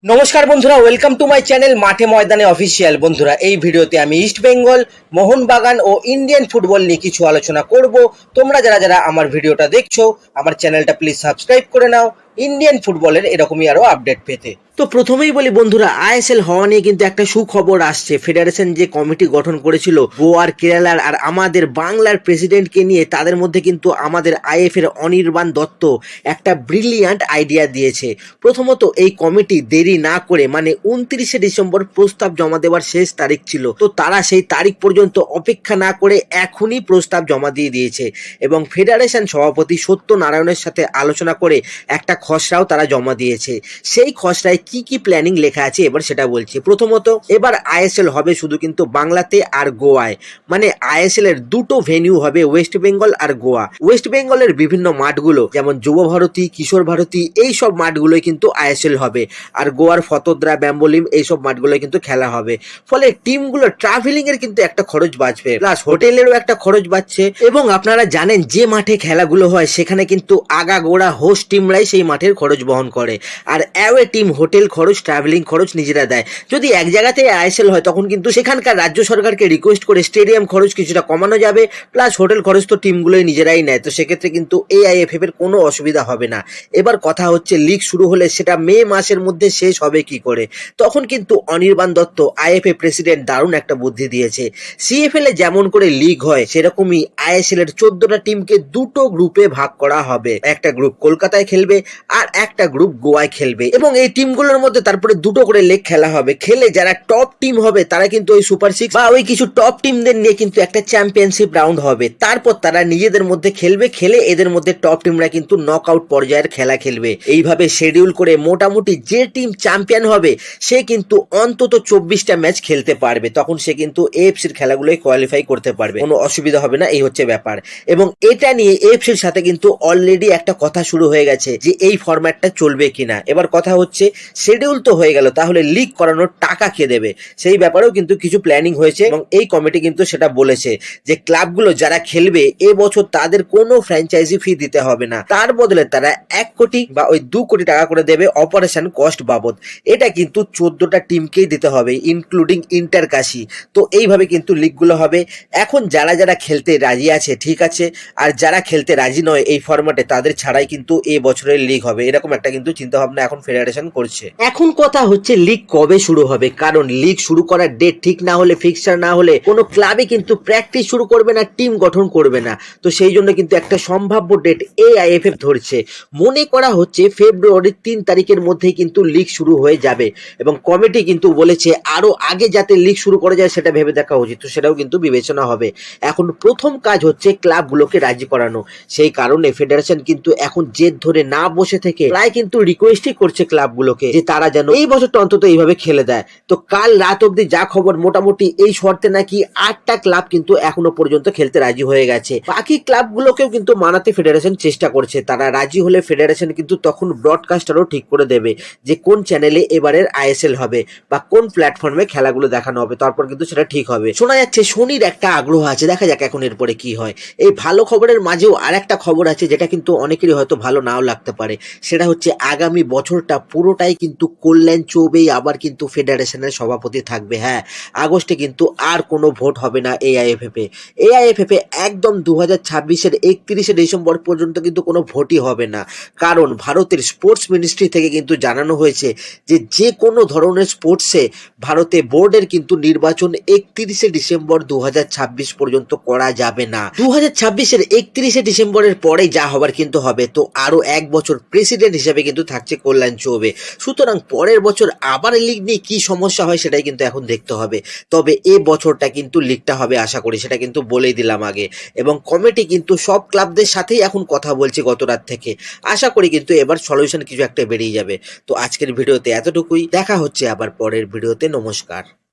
নমস্কার বন্ধুরা, welcome to my channel মাঠে ময়দানে অফিসিয়াল। বন্ধুরা, এই ভিডিওতে আমি ইস্ট বেঙ্গল, মোহনবাগান ও ইন্ডিয়ান ফুটবল নিয়ে কিছু আলোচনা করব। তোমরা যারা যারা আমার ভিডিওটা দেখছো, আমার চ্যানেলটা প্লিজ সাবস্ক্রাইব করে নাও ইন্ডিয়ান ফুটবলের এরকমই আরো আপডেট পেতে। তো প্রথমেই বলি বন্ধুরা, আইএসএল হওয়া নিয়ে কিন্তু একটা সুখবর আসছে। ফেডারেশন যে কমিটি গঠন করেছিল গোয়ার, কেরালার আর আমাদের বাংলার প্রেসিডেন্টকে নিয়ে, তাদের মধ্যে কিন্তু আমাদের আইএফ এর অনির্বাণ দত্ত একটা ব্রিলিয়ান্ট আইডিয়া দিয়েছে। প্রথমত, এই কমিটি দেরি না করে মানে 29শে ডিসেম্বর প্রস্তাব জমা দেওয়ার শেষ তারিখ ছিল, তো তারা সেই তারিখ পর্যন্ত অপেক্ষা না করে এখনই প্রস্তাব জমা দিয়ে দিয়েছে এবং ফেডারেশন সভাপতি সত্যনারায়ণের সাথে আলোচনা করে একটা খসড়াও তারা জমা দিয়েছে। সেই খসড়ায় কি কি প্ল্যানিং লেখা আছে এবার সেটা বলছি। প্রথমত, এবার আইএসএল হবে শুধু কিন্তু বাংলাতে আর গোয়ায়, মানে আইএসএল এর দুটো ভেন্যু হবে, ওয়েস্ট বেঙ্গল আর গোয়া। ওয়েস্ট বেঙ্গলের বিভিন্ন মাঠগুলো যেমন যুব ভারতী, কিশোর ভারতী, এই সব মাঠগুলোই কিন্তু আইএসএল হবে, আর গোয়ার ফতোদ্রা, ব্যাম্বোলিম এইসব মাঠগুলোই কিন্তু খেলা হবে। ফলে টিমগুলো ট্রাভেলিং এর কিন্তু একটা খরচ বাঁচবে, প্লাস হোটেলেরও একটা খরচ বাঁচছে। এবং আপনারা জানেন যে মাঠে খেলাগুলো হয় সেখানে কিন্তু আগাগোড়া হোস্ট টিমরাই সেই মাঠের খরচ বহন করে, আর অ্যাওয়ে টিম হোটেল খরচ, ট্রাভেলিং খরচ নিজেরা দেয়। যদি এক জায়গাতে আইএসএল হয় তখন কিন্তু সেখানকার রাজ্য সরকারকে রিকোয়েস্ট করে স্টেডিয়াম খরচ কিছুটা কমানো যাবে, প্লাস হোটেল খরচ তো টিমগুলোই নিজেরাই নেয়, তো সেক্ষেত্রে কিন্তু এআইএফএফ এর কোনো অসুবিধা হবে না। এবার কথা হচ্ছে, লিগ শুরু হলে সেটা মে মাসের মধ্যে শেষ হবে কি করে? তখন কিন্তু অনির্বাণ দত্ত আইএফএ প্রেসিডেন্ট দারুণ একটা বুদ্ধি দিয়েছে। সিএফএল এ যেমন করে লিগ হয় সেরকমই আইএসএল এর 14টা টিমকে দুটো গ্রুপে ভাগ করা হবে। একটা গ্রুপ কলকাতায় খেলবে আর একটা গ্রুপ গোয়ায় খেলবে, এবং এই টিমগুলোর মধ্যে তারপরে দুটো করে লেগ খেলা হবে। খেলে যারা টপ টিম হবে তারা কিন্তু ওই সুপার 6 বা ওই কিছু টপ টিমদের নিয়ে কিন্তু একটা চ্যাম্পিয়নশিপ রাউন্ড হবে। তারপর তারা নিজেদের মধ্যে খেলবে, খেলে এদের মধ্যে টপ টিমরা কিন্তু নকআউট পর্যায়ের খেলা খেলবে। এইভাবে শিডিউল করে মোটামুটি যে টিম চ্যাম্পিয়ন হবে সে কিন্তু অন্তত 24টা ম্যাচ খেলতে পারবে, তখন সে কিন্তু এএফসির খেলাগুলোই কোয়ালিফাই করতে পারবে, কোনো অসুবিধা হবে না। এই হচ্ছে ব্যাপার। এবং এটা নিয়ে এএফসির সাথে কিন্তু অলরেডি একটা কথা শুরু হয়ে গেছে যে এই ফরম্যাটটা চলবে কিনা। এবার কথা হচ্ছে, শিডিউল তো হয়ে গেল, তাহলে লিগ করানোর টাকা কে দেবে? সেই ব্যাপারেও কিন্তু কিছু প্ল্যানিং হয়েছে এবং এই কমিটি কিন্তু সেটা বলেছে যে ক্লাবগুলো যারা খেলবে এবছর তাদের কোনো ফ্র্যাঞ্চাইজি ফি দিতে হবে না, তার বদলে তারা 1 কোটি বা ওই 2 কোটি টাকা করে দেবে অপারেশন কস্ট বাবদ। এটা কিন্তু 14টা টিমকেই দিতে হবে, ইনক্লুডিং ইন্টারকাশি। তো এইভাবে কিন্তু লিগগুলো হবে। এখন যারা যারা খেলতে রাজি আছে ঠিক আছে, আর যারা খেলতে রাজি নয় এই ফরম্যাটে তাদের ছাড়াই কিন্তু এই বছরের লিগ হবে, এরকম একটা কিন্তু চিন্তা ভাবনা এখন ফেডারেশন করছে। এখন কথা হচ্ছে লিগ কবে শুরু হবে, কারণ লিগ শুরু করার ডেট ঠিক না হলে, ফিক্সচার না হলে কোনো ক্লাবে কিন্তু প্র্যাকটিস শুরু করবে না, টিম গঠন করবে না। তো সেই জন্য কিন্তু একটা সম্ভাব্য ডেট এআইএফএফ ধরছে। মনে করা হচ্ছে ফেব্রুয়ারির 3 তারিখের মধ্যেই কিন্তু লিগ শুরু হয়ে যাবে, এবং কমিটি কিন্তু বলেছে আরো আগে যাতে লিগ শুরু করা যায় সেটা ভেবে দেখা উচিত, তো সেটাও কিন্তু বিবেচনা হবে। এখন প্রথম কাজ হচ্ছে ক্লাবগুলোকে রাজি করানো। সেই কারণে ফেডারেশন কিন্তু এখন জেদ ধরে না বসে থেকে প্রায় কিন্তু রিকোয়েস্টই করছে ক্লাবগুলোকে যে তারা যেন এই বছরটা অন্তত এইভাবে খেলে দেয়। তো কাল রাত অব্দি যা খবর, মোটামুটি এই শর্তে নাকি 8টা ক্লাব কিন্তু এখনো পর্যন্ত খেলতে রাজি হয়ে গেছে। বাকি ক্লাবগুলোকেও কিন্তু মানাতে ফেডারেশন চেষ্টা করছে। তারা রাজি হলে ফেডারেশন কিন্তু তখন ব্রডকাস্টারও ঠিক করে দেবে যে কোন চ্যানেলে এবারের আইএসএল হবে বা কোন প্ল্যাটফর্মে খেলাগুলো দেখানো হবে, তারপর কিন্তু সেটা ঠিক হবে। শোনা যাচ্ছে শনির একটা আগ্রহ আছে, দেখা যাক এখন এরপরে কি হয়। এই ভালো খবরের মাঝেও আর একটা খবর আছে যেটা কিন্তু অনেকেরই হয়তো ভালো নাও লাগতে পারে। সেটা হচ্ছে আগামী বছরটা পুরোটাই কিন্তু কল্যাণ চৌবেই আবার কিন্তু ফেডারেশনের সভাপতি থাকবে। হ্যাঁ, আগস্টে কিন্তু আর কোনো ভোট হবে না এআইএফএফ এ। এআইএফএফ এ একদম 2026-এর 31শে ডিসেম্বর পর্যন্ত কিন্তু কোনো ভোটই হবে না, কারণ ভারতের স্পোর্টস মিনিস্ট্রি থেকে কিন্তু জানানো হয়েছে যে যে কোনো ধরনের স্পোর্টসে ভারতে বোর্ডের কিন্তু নির্বাচন 31শে ডিসেম্বর 2026 পর্যন্ত করা যাবে না। 2026-এর 31শে ডিসেম্বরের পরে যা হবার কিন্তু হবে। তো আরো 1 বছর প্রেসিডেন্ট হিসেবে কিন্তু থাকছে কল্যাণ চৌবে। সুতরাং পরের বছর আবার লিগ নিয়ে কি সমস্যা হয় সেটাই কিন্তু এখন দেখতে হবে। তবে এ বছরটা কিন্তু লিগটা হবে আশা করি, সেটা কিন্তু বলেই দিলাম আগে। এবং কমিটি কিন্তু সব ক্লাবদের সাথেই এখন কথা বলছে গত রাত থেকে। আশা করি কিন্তু এবার সলিউশন কিছু একটা বেরিয়ে যাবে। তো আজকের ভিডিওতে এতটুকুই, দেখা হচ্ছে আবার পরের ভিডিওতে। নমস্কার।